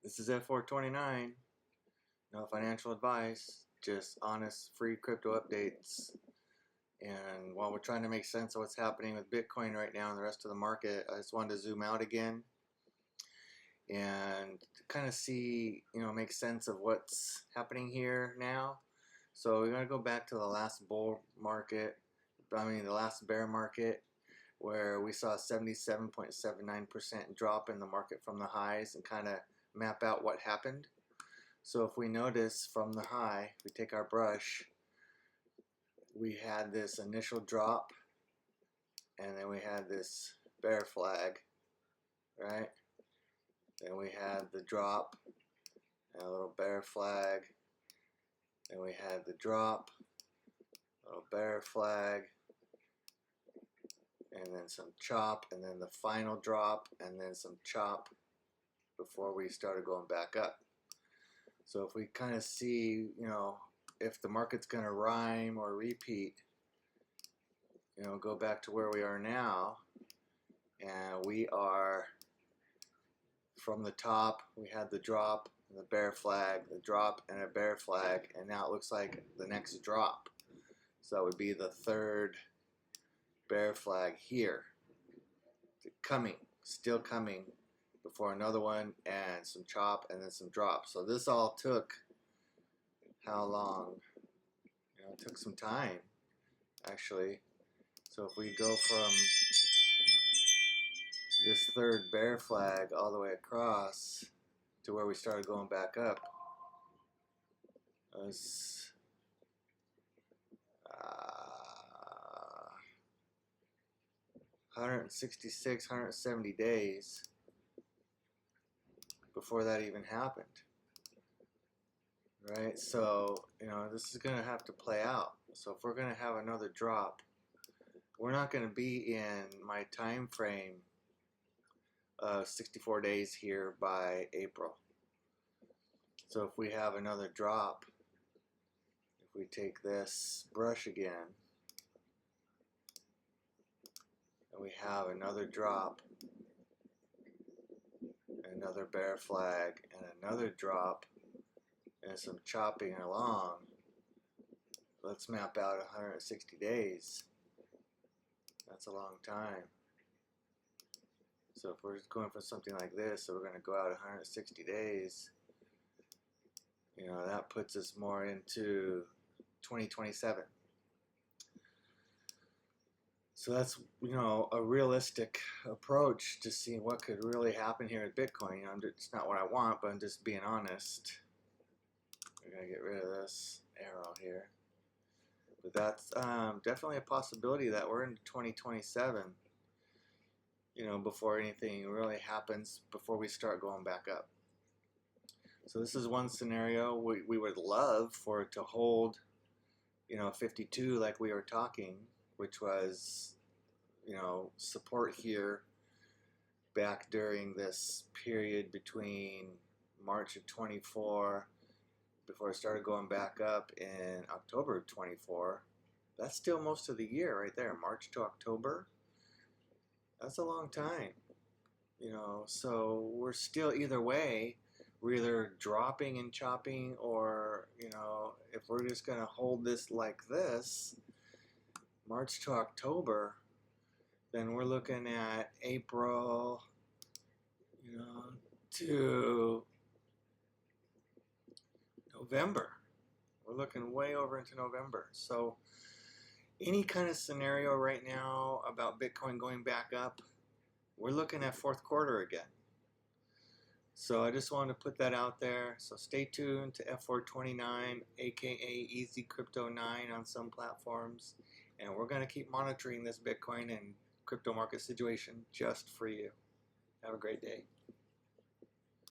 This is F429. No financial advice, just honest, free crypto updates. And while we're trying to make sense of what's happening with Bitcoin right now and the rest of the market, I just wanted to zoom out again and kind of see, make sense of what's happening here now. So we're going to go back to the last bull market, the last bear market, where we saw a 77.79% drop in the market from the highs and kind of map out what happened. So if we notice from the high, we take our brush, we had this initial drop and then we had this bear flag, right? Then we had the drop and a little bear flag. Then we had the drop, a little bear flag, and then some chop, and then the final drop, and then some chop before we started going back up. So if we kind of see, if the market's going to rhyme or repeat, go back to where we are now, and we are from the top, we had the drop, the bear flag, the drop, and a bear flag, and now it looks like the next drop. So that would be the third bear flag here, still coming, before another one, and some chop, and then some drop. So this all took how long? It took some time, actually. So if we go from this third bear flag all the way across to where we started going back up, was 166, 170 days before that even happened, right? So, this is going to have to play out. So if we're going to have another drop, we're not going to be in my time frame of 64 days here by April. So if we have another drop, if we take this brush again, and we have another drop, another bear flag, and another drop, and some chopping along, let's map out 160 days. That's a long time. So if we're going for something like this, so we're going to go out 160 days, that puts us more into 2027. So that's, a realistic approach to see what could really happen here at Bitcoin. It's not what I want, but I'm just being honest. We're going to get rid of this arrow here. But that's definitely a possibility that we're into 2027, before anything really happens, before we start going back up. So this is one scenario. We would love for it to hold, 52 like we were talking, which was, support here back during this period between March of 24 before it started going back up in October of 24. That's still most of the year right there, March to October. That's a long time, so we're still either way. We're either dropping and chopping, or, if we're just going to hold this like this, March to October, then we're looking at April, to November. We're looking way over into November. So any kind of scenario right now about Bitcoin going back up, we're looking at fourth quarter again. So I just wanted to put that out there. So stay tuned to F429, aka Easy Crypto 9 on some platforms. And we're going to keep monitoring this Bitcoin and crypto market situation just for you. Have a great day.